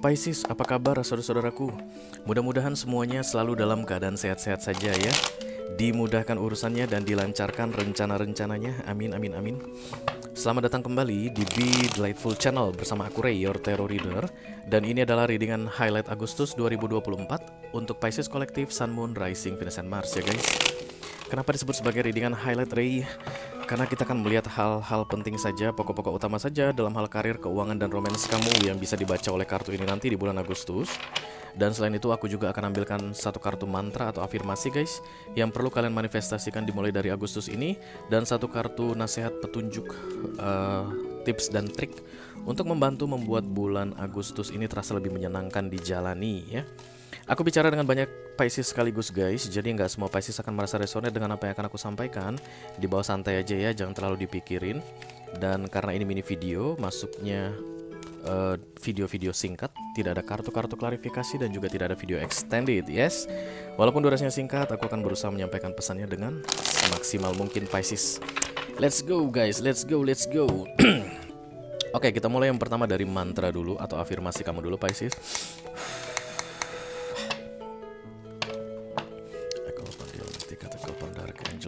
Pisces, apa kabar saudara-saudaraku? Mudah-mudahan semuanya selalu dalam keadaan sehat-sehat saja ya. Dimudahkan urusannya dan dilancarkan rencana-rencananya. Amin, amin, amin. Selamat datang kembali di Be Delightful Channel bersama aku Ray, your tarot reader. Dan ini adalah readingan highlight Agustus 2024 untuk Pisces Collective, Sun, Moon, Rising, Venus, and Mars ya guys. Kenapa disebut sebagai readingan highlight Ray? Karena kita akan melihat hal-hal penting saja, pokok-pokok utama saja dalam hal karir, keuangan, dan romance kamu yang bisa dibaca oleh kartu ini nanti di bulan Agustus. Dan selain itu aku juga akan ambilkan satu kartu mantra atau afirmasi guys, yang perlu kalian manifestasikan dimulai dari Agustus ini. Dan satu kartu nasihat petunjuk, tips dan trik untuk membantu membuat bulan Agustus ini terasa lebih menyenangkan dijalani ya. Aku bicara dengan banyak Pisces sekaligus guys, jadi nggak semua Pisces akan merasa resonate dengan apa yang akan aku sampaikan. Di bawah santai aja ya, jangan terlalu dipikirin. Dan karena ini mini video, masuknya video-video singkat, tidak ada kartu-kartu klarifikasi dan juga tidak ada video extended, yes. Walaupun durasinya singkat, aku akan berusaha menyampaikan pesannya dengan semaksimal mungkin Pisces. Let's go guys, let's go, let's go. Oke, kita mulai yang pertama dari mantra dulu atau afirmasi kamu dulu Pisces.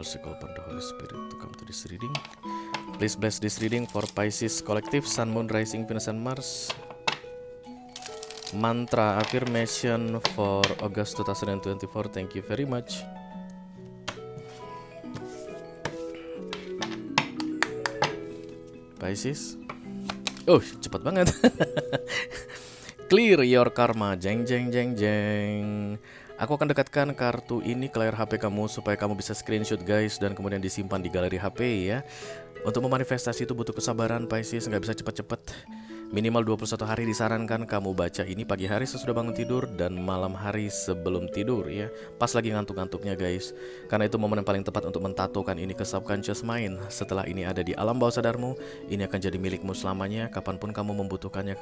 I call upon the Holy Spirit to come to this reading. Please bless this reading for Pisces Collective, Sun, Moon, Rising, Venus, and Mars. Mantra affirmation for August 2024. Thank you very much. Pisces. Oh, cepat banget. Clear your karma. Jeng jeng jeng jeng. Aku akan dekatkan kartu ini ke layar HP kamu supaya kamu bisa screenshot guys dan kemudian disimpan di galeri HP ya. Untuk memanifestasi itu butuh kesabaran Pisces, nggak bisa cepet-cepet. Minimal 21 hari disarankan kamu baca ini pagi hari sesudah bangun tidur dan malam hari sebelum tidur ya. Pas lagi ngantuk-ngantuknya guys. Karena itu momen yang paling tepat untuk mentatokan ini ke subconscious mind. Setelah ini ada di alam bawah sadarmu, ini akan jadi milikmu selamanya kapanpun kamu membutuhkannya.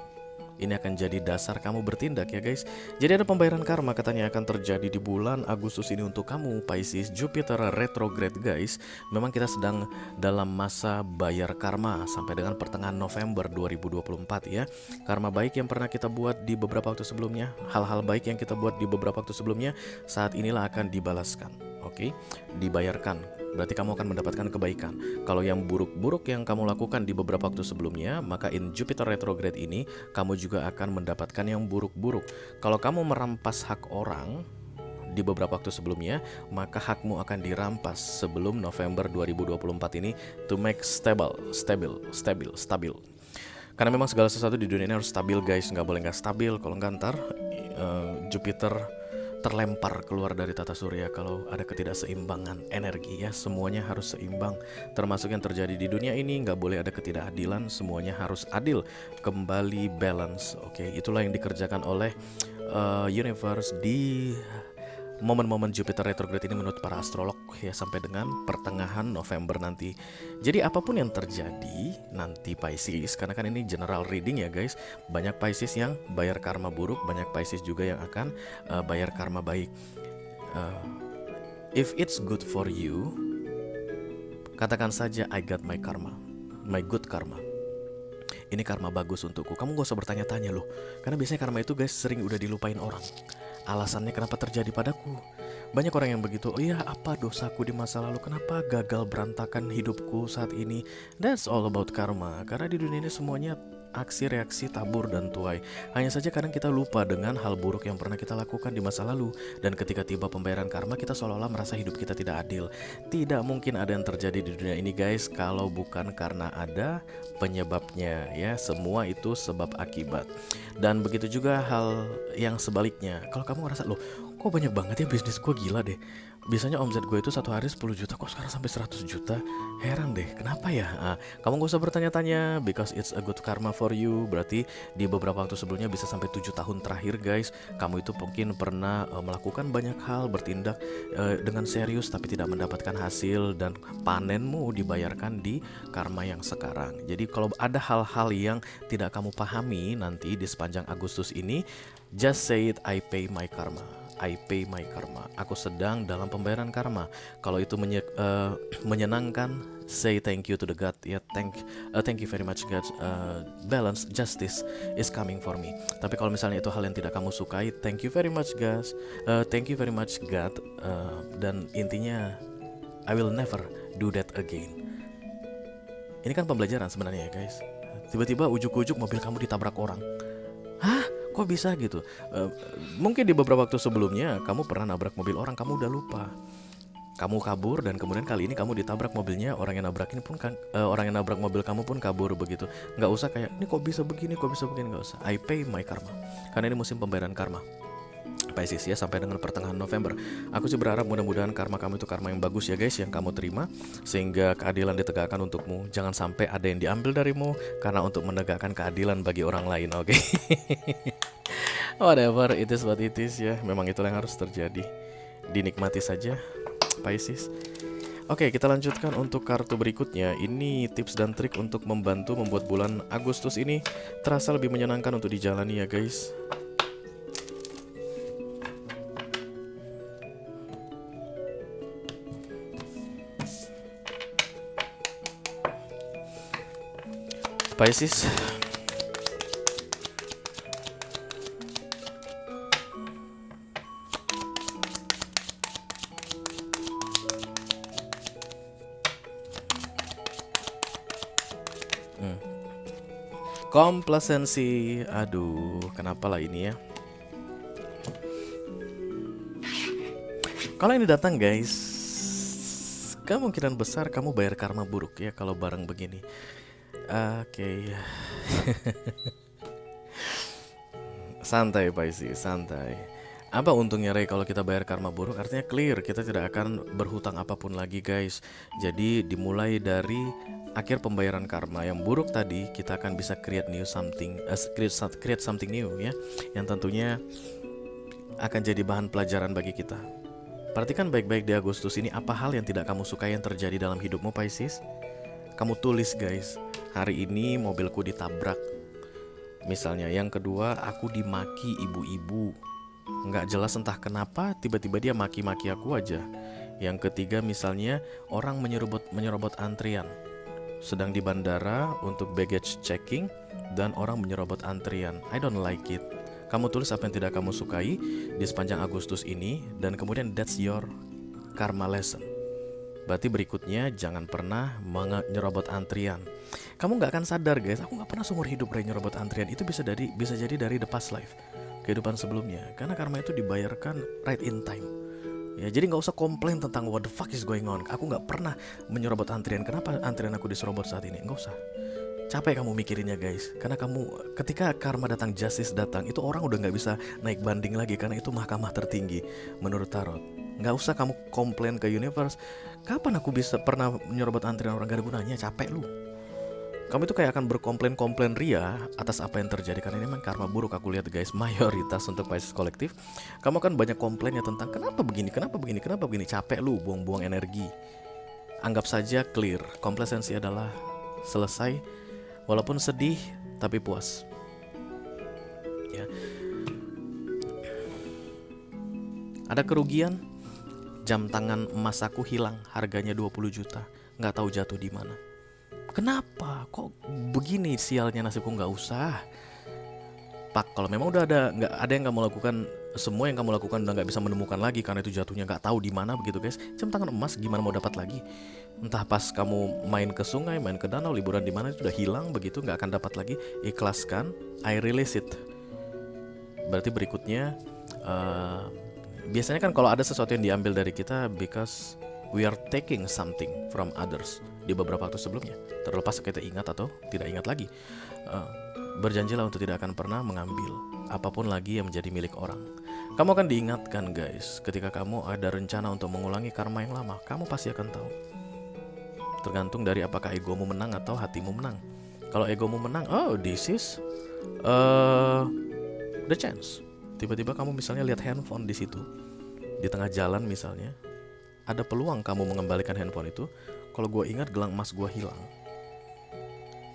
Ini akan jadi dasar kamu bertindak ya guys. Jadi ada pembayaran karma katanya akan terjadi di bulan Agustus ini untuk kamu Pisces. Jupiter retrograde guys. Memang kita sedang dalam masa bayar karma sampai dengan pertengahan November 2024 ya. Karma baik yang pernah kita buat di beberapa waktu sebelumnya, hal-hal baik yang kita buat di beberapa waktu sebelumnya, saat inilah akan dibalaskan. Oke, dibayarkan. Berarti kamu akan mendapatkan kebaikan. Kalau yang buruk-buruk yang kamu lakukan di beberapa waktu sebelumnya, maka in Jupiter retrograde ini kamu juga akan mendapatkan yang buruk-buruk. Kalau kamu merampas hak orang di beberapa waktu sebelumnya, maka hakmu akan dirampas sebelum November 2024 ini to make stabil. Karena memang segala sesuatu di dunia ini harus stabil guys, nggak boleh nggak stabil. Kalau nggak ntar Jupiter terlempar keluar dari tata surya kalau ada ketidakseimbangan energi ya. Semuanya harus seimbang, termasuk yang terjadi di dunia ini. Nggak boleh ada ketidakadilan, semuanya harus adil, kembali balance. Oke, itulah yang dikerjakan oleh universe di momen-momen Jupiter retrograde ini menurut para astrolog ya, sampai dengan pertengahan November nanti. Jadi apapun yang terjadi nanti Pisces, karena kan ini general reading ya guys, banyak Pisces yang bayar karma buruk, banyak Pisces juga yang akan bayar karma baik. If it's good for you, katakan saja I got my karma, my good karma. Ini karma bagus untukku. Kamu gak usah bertanya-tanya loh, karena biasanya karma itu guys sering udah dilupain orang. Alasannya kenapa terjadi padaku. Banyak orang yang begitu, oh iya apa dosaku di masa lalu, kenapa gagal berantakan hidupku saat ini. That's all about karma. Karena di dunia ini semuanya aksi, reaksi, tabur, dan tuai. Hanya saja kadang kita lupa dengan hal buruk yang pernah kita lakukan di masa lalu. Dan ketika tiba pembayaran karma, kita seolah-olah merasa hidup kita tidak adil. Tidak mungkin ada yang terjadi di dunia ini guys kalau bukan karena ada penyebabnya ya. Semua itu sebab akibat. Dan begitu juga hal yang sebaliknya. Kalau kamu ngerasa, loh kok banyak banget ya bisnis gue, gila deh. Biasanya omset gue itu satu hari 10 juta, kok sekarang sampai 100 juta. Heran deh, kenapa ya? Kamu gak usah bertanya-tanya, because it's a good karma for you. Berarti di beberapa waktu sebelumnya bisa sampai 7 tahun terakhir guys, kamu itu mungkin pernah melakukan banyak hal, bertindak dengan serius tapi tidak mendapatkan hasil. Dan panenmu dibayarkan di karma yang sekarang. Jadi kalau ada hal-hal yang tidak kamu pahami nanti di sepanjang Agustus ini, just say it, I pay my karma. I pay my karma. Aku sedang dalam pembayaran karma. Kalau itu menyenangkan, say thank you to the God. Ya, thank you very much God. Balance, justice is coming for me. Tapi kalau misalnya itu hal yang tidak kamu sukai, thank you very much guys. Thank you very much God. Dan intinya, I will never do that again. Ini kan pembelajaran sebenarnya ya guys. Tiba-tiba ujuk-ujuk mobil kamu ditabrak orang. Hah? Kok bisa gitu? Mungkin di beberapa waktu sebelumnya kamu pernah nabrak mobil orang, kamu udah lupa. Kamu kabur dan kemudian kali ini kamu ditabrak mobilnya, orang yang nabrakin pun orang yang nabrak mobil kamu pun kabur begitu. Nggak usah kayak ini kok bisa begini, nggak usah. I pay my karma. Karena ini musim pembayaran karma. Pisces ya, sampai dengan pertengahan November. Aku sih berharap mudah-mudahan karma kamu itu karma yang bagus ya guys, yang kamu terima, sehingga keadilan ditegakkan untukmu. Jangan sampai ada yang diambil darimu karena untuk menegakkan keadilan bagi orang lain, oke? Whatever, it is what it is ya. Memang itulah yang harus terjadi. Dinikmati saja, Pisces. Oke, kita lanjutkan untuk kartu berikutnya. Ini tips dan trik untuk membantu membuat bulan Agustus ini terasa lebih menyenangkan untuk dijalani ya guys. Pisces. Komplasensi. Aduh, kenapa lah ini ya? Kalau ini datang guys, kemungkinan besar kamu bayar karma buruk ya kalau barang begini. Oke. Santai Pisces, santai. Apa untungnya Ray kalau kita bayar karma buruk? Artinya clear, kita tidak akan berhutang apapun lagi guys. Jadi dimulai dari akhir pembayaran karma yang buruk tadi, kita akan bisa create something new ya, yang tentunya akan jadi bahan pelajaran bagi kita. Perhatikan baik-baik di Agustus ini, apa hal yang tidak kamu suka yang terjadi dalam hidupmu Pisces. Kamu tulis guys, hari ini mobilku ditabrak. Misalnya, yang kedua, aku dimaki ibu-ibu. Nggak jelas entah kenapa, tiba-tiba dia maki-maki aku aja. Yang ketiga misalnya, orang menyerobot antrian. Sedang di bandara untuk baggage checking, dan orang menyerobot antrian. I don't like it. Kamu tulis apa yang tidak kamu sukai di sepanjang Agustus ini, dan kemudian that's your karma lesson. Berarti berikutnya jangan pernah menyerobot antrian. Kamu nggak akan sadar guys, aku nggak pernah seumur hidup nyerobot antrian. Itu bisa jadi dari the past life, kehidupan sebelumnya. Karena karma itu dibayarkan right in time. Ya, jadi nggak usah komplain tentang what the fuck is going on. Aku nggak pernah menyerobot antrian. Kenapa antrian aku diserobot saat ini? Nggak usah. Capek kamu mikirinnya guys. Karena kamu ketika karma datang, justice datang, itu orang udah nggak bisa naik banding lagi karena itu mahkamah tertinggi menurut tarot. Nggak usah kamu komplain ke universe. Kapan aku bisa pernah menyerobot antrian orang, gak ada gunanya, capek lu. Kamu itu kayak akan berkomplain-komplain ria atas apa yang terjadi. Karena ini memang karma buruk aku lihat guys, mayoritas untuk Pisces kolektif. Kamu kan banyak komplainnya tentang kenapa begini. Capek lu, buang-buang energi. Anggap saja clear, komplasensi adalah selesai. Walaupun sedih, tapi puas ya. Ada kerugian, jam tangan emas aku hilang, harganya 20 juta. Nggak tahu jatuh di mana. Kenapa? Kok begini sialnya nasibku? Nggak usah. Pak, kalau memang udah nggak ada yang kamu lakukan, semua yang kamu lakukan udah nggak bisa menemukan lagi karena itu jatuhnya nggak tahu di mana begitu guys. Jam tangan emas gimana mau dapat lagi? Entah pas kamu main ke sungai, main ke danau, liburan di mana itu udah hilang begitu, nggak akan dapat lagi. Ikhlaskan, I release it. Berarti berikutnya, biasanya kan kalau ada sesuatu yang diambil dari kita because we are taking something from others di beberapa waktu sebelumnya, terlepas kita ingat atau tidak ingat lagi. Berjanjilah untuk tidak akan pernah mengambil apapun lagi yang menjadi milik orang. Kamu akan diingatkan guys, ketika kamu ada rencana untuk mengulangi karma yang lama, kamu pasti akan tahu. Tergantung dari apakah egomu menang atau hatimu menang. Kalau egomu menang, oh this is the chance. Tiba-tiba kamu misalnya lihat handphone di situ, di tengah jalan misalnya, ada peluang kamu mengembalikan handphone itu. Kalau gue ingat gelang emas gue hilang,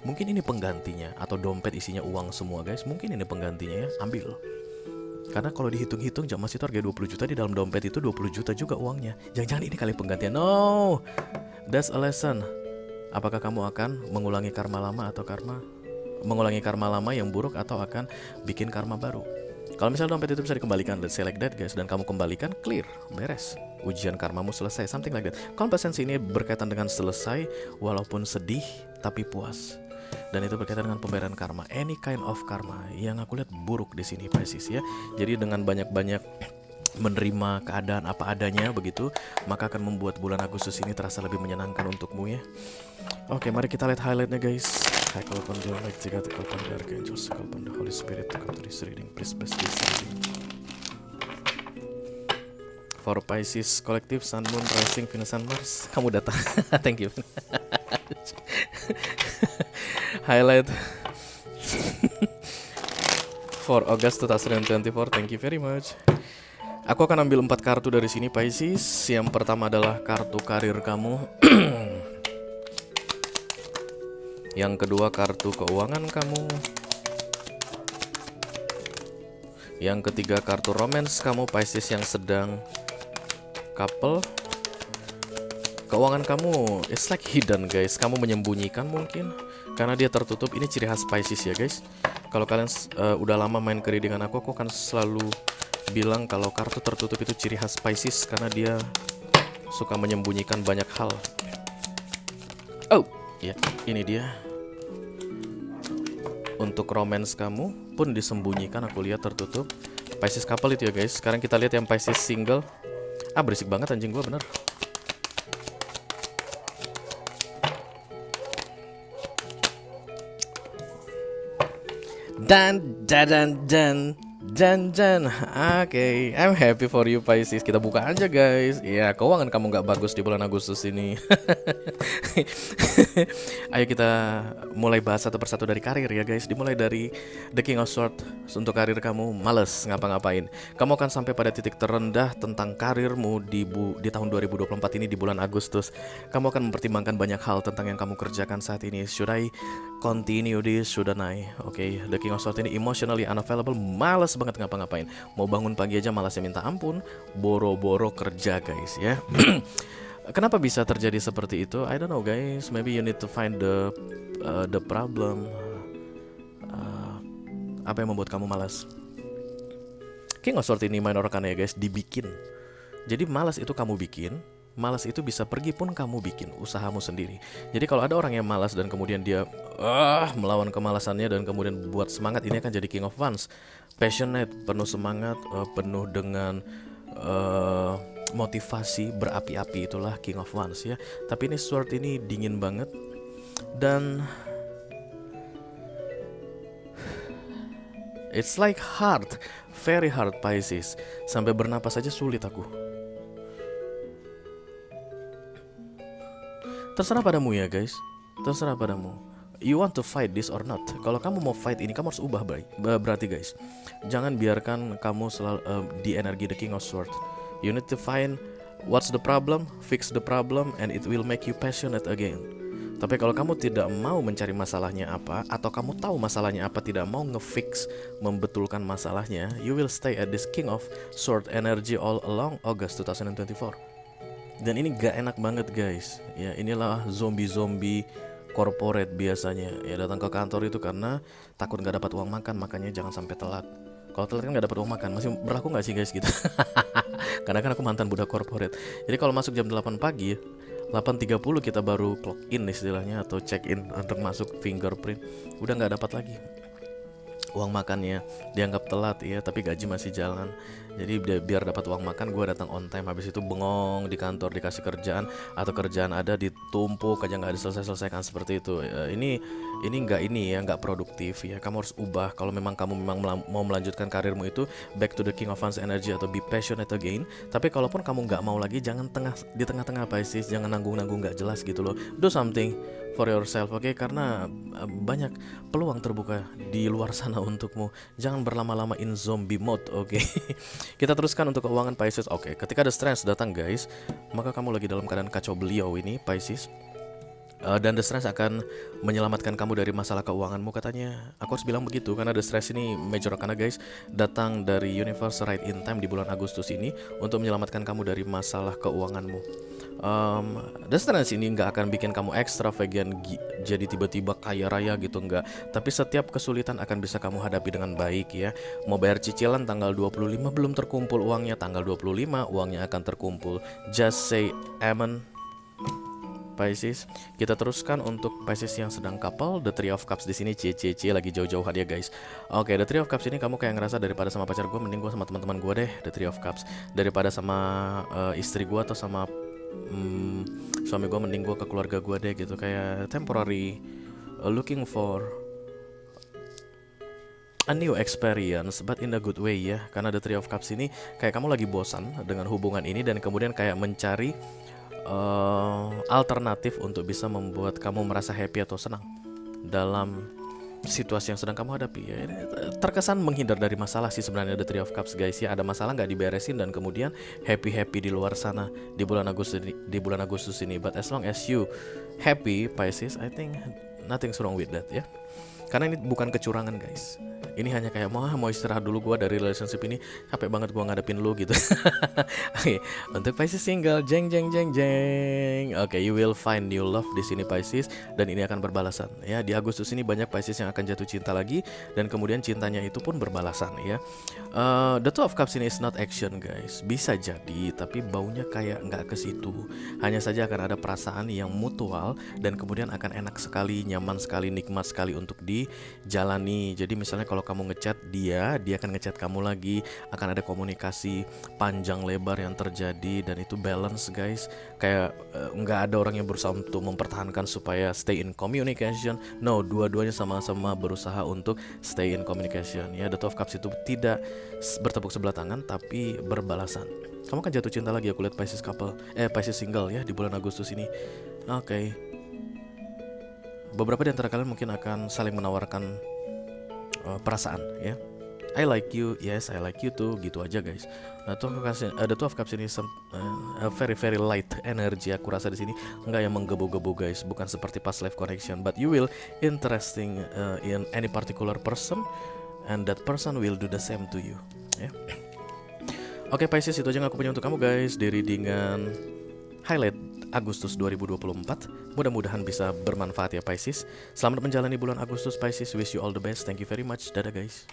mungkin ini penggantinya. Atau dompet isinya uang semua guys, mungkin ini penggantinya ya, ambil. Karena kalau dihitung-hitung jam emas itu harga 20 juta, di dalam dompet itu 20 juta juga uangnya. Jangan-jangan ini kali penggantian. No, that's a lesson. Apakah kamu akan mengulangi karma lama atau mengulangi karma lama yang buruk, atau akan bikin karma baru? Kalau misalnya dompet itu bisa dikembalikan, let's say like that guys, dan kamu kembalikan, clear, beres, ujian karmamu selesai, something like that. Kompetensi ini berkaitan dengan selesai, walaupun sedih tapi puas. Dan itu berkaitan dengan pembayaran karma, any kind of karma yang aku lihat buruk di sini Pisces ya. Jadi dengan banyak-banyak menerima keadaan apa adanya begitu, maka akan membuat bulan Agustus ini terasa lebih menyenangkan untukmu ya. Oke, mari kita lihat highlightnya guys. I call upon the Almighty God, I call upon the Archangels, I call upon the Holy Spirit to come to this reading. Please bless this reading. For Pisces Collective, Sun, Moon, Rising, Venus, and Mars, kamu datang. Thank you. Highlight for August 2024. Thank you very much. Aku akan ambil 4 kartu dari sini Pisces. Yang pertama adalah kartu karir kamu. Yang kedua kartu keuangan kamu. Yang ketiga kartu romance kamu Pisces yang sedang couple. Keuangan kamu it's like hidden guys. Kamu menyembunyikan mungkin karena dia tertutup. Ini ciri khas Pisces ya guys. Kalau kalian udah lama main keri dengan aku akan selalu bilang kalau kartu tertutup itu ciri khas Pisces karena dia suka menyembunyikan banyak hal. Oh, ya, ini dia. Untuk romance kamu pun disembunyikan, aku lihat tertutup. Pisces couple itu ya guys. Sekarang kita lihat yang Pisces single. Ah, berisik banget anjing gua bener. Dan Oke, I'm happy for you Pisces. Kita buka aja guys. Ya, keuangan kamu nggak bagus di bulan Agustus ini. Ayo kita mulai bahas satu persatu dari karir ya guys. Dimulai dari The King of Swords. Untuk karir kamu males ngapa-ngapain. Kamu akan sampai pada titik terendah tentang karirmu di tahun 2024 ini di bulan Agustus. Kamu akan mempertimbangkan banyak hal tentang yang kamu kerjakan saat ini. Should I continue this? Shouldn't I? Oke, The King of Swords ini emotionally unavailable. Males banget ngapa-ngapain. Mau bangun pagi aja malasnya minta ampun. Boro-boro kerja guys ya. Kenapa bisa terjadi seperti itu? I don't know guys. Maybe you need to find the problem. Apa yang membuat kamu malas? King of Swords ini minor arcana ya guys, dibikin. Jadi malas itu kamu bikin. Malas itu bisa pergi pun kamu bikin, usahamu sendiri. Jadi kalau ada orang yang malas dan kemudian dia melawan kemalasannya dan kemudian buat semangat, ini akan jadi King of Wands. Passionate, penuh semangat, penuh dengan motivasi, berapi-api, itulah King of Wands ya. Tapi ini Sword ini dingin banget. Dan it's like hard, very hard Pisces. Sampai bernapas saja sulit aku. Terserah padamu ya guys. Terserah padamu. You want to fight this or not? Kalau kamu mau fight ini, kamu harus ubah berarti guys. Jangan biarkan kamu selalu di energi The King of Swords. You need to find what's the problem, fix the problem, and it will make you passionate again. Tapi kalau kamu tidak mau mencari masalahnya apa, atau kamu tahu masalahnya apa, tidak mau ngefix, membetulkan masalahnya, you will stay at this King of Sword energy all along August 2024. Dan ini gak enak banget guys. Ya, inilah zombie-zombie corporate biasanya. Ya, datang ke kantor itu karena takut gak dapat uang makan, makanya jangan sampai telat. Kalau telat kan gak dapat uang makan. Masih berlaku gak sih guys gitu? Karena kan aku mantan budak corporate. Jadi kalau masuk jam 8 pagi, 8.30 kita baru clock in istilahnya, atau check in untuk masuk fingerprint. Udah gak dapat lagi uang makannya, dianggap telat ya, tapi gaji masih jalan. Jadi biar dapat uang makan gue datang on time. Habis itu bengong di kantor, dikasih kerjaan, atau kerjaan ada ditumpuk aja nggak diselesaikan seperti itu. Ini nggak produktif ya. Kamu harus ubah. Kalau memang kamu mau melanjutkan karirmu itu, back to the King of Wands energy atau be passionate again. Tapi kalaupun kamu nggak mau lagi, jangan di tengah-tengah Pisces, jangan nanggung-nanggung nggak jelas gitu loh. Do something for yourself, oke? Karena banyak peluang terbuka di luar sana untukmu. Jangan berlama-lama in zombie mode, oke? Kita teruskan untuk keuangan Pisces. Oke, ketika ada stress datang guys, maka kamu lagi dalam keadaan kacau beliau ini Pisces. Dan the stress akan menyelamatkan kamu dari masalah keuanganmu katanya. Aku harus bilang begitu karena the stress ini major arcana guys, datang dari universe right in time di bulan Agustus ini untuk menyelamatkan kamu dari masalah keuanganmu. Destinasi ini nggak akan bikin kamu extravagant jadi tiba-tiba kaya raya gitu, nggak. Tapi setiap kesulitan akan bisa kamu hadapi dengan baik ya. Mau bayar cicilan tanggal 25 belum terkumpul uangnya, tanggal 25 uangnya akan terkumpul. Just say amen, Pisces. Kita teruskan untuk Pisces yang sedang couple. The Three of Cups di sini cie lagi jauh-jauh hadiah guys. Oke, The Three of Cups ini kamu kayak ngerasa daripada sama pacar gue, mending gue sama teman-teman gue deh. The Three of Cups daripada sama istri gue atau sama suami gue, mending gue ke keluarga gue deh gitu. Kayak temporary looking for a new experience, but in a good way ya. Karena The Three of Cups ini kayak kamu lagi bosan dengan hubungan ini dan kemudian kayak mencari alternatif untuk bisa membuat kamu merasa happy atau senang dalam situasi yang sedang kamu hadapi ya. Terkesan menghindar dari masalah sih sebenarnya The Three of Cups guys ya. Ada masalah nggak diberesin dan kemudian happy di luar sana di bulan Agustus ini. But as long as you happy Pisces, I think nothing's wrong with that ya. Karena ini bukan kecurangan guys. Ini hanya kayak mau istirahat dulu gue dari relationship ini, capek banget gue ngadepin lu gitu. Oke, untuk Pisces single, jeng. Oke, you will find new love di sini Pisces, dan ini akan berbalasan ya. Di Agustus ini banyak Pisces yang akan jatuh cinta lagi dan kemudian cintanya itu pun berbalasan ya. The Two of Cups ini is not action guys. Bisa jadi tapi baunya kayak nggak ke situ. Hanya saja akan ada perasaan yang mutual dan kemudian akan enak sekali, nyaman sekali, nikmat sekali untuk dijalani. Jadi misalnya kalau kamu ngechat dia akan ngechat kamu lagi, akan ada komunikasi panjang lebar yang terjadi dan itu balance guys. Kayak nggak ada orang yang berusaha untuk mempertahankan supaya stay in communication. No, dua-duanya sama-sama berusaha untuk stay in communication ya. The Two of Cups itu tidak bertepuk sebelah tangan tapi berbalasan. Kamu kan jatuh cinta lagi, aku lihat Pisces couple, Pisces single ya di bulan Agustus ini. Oke. Beberapa di antara kalian mungkin akan saling menawarkan perasaan ya. I like you, yes I like you too, gitu aja guys. The Two of Cups ini very light energy aku rasa di sini, nggak yang menggebu-gebu guys, bukan seperti past life connection, but you will interesting in any particular person and that person will do the same to you ya. Oke Pisces, itu aja yang aku punya untuk kamu guys di readingan highlight Agustus 2024. Mudah-mudahan bisa bermanfaat ya Pisces. Selamat menjalani bulan Agustus Pisces. Wish you all the best. Thank you very much. Dadah guys.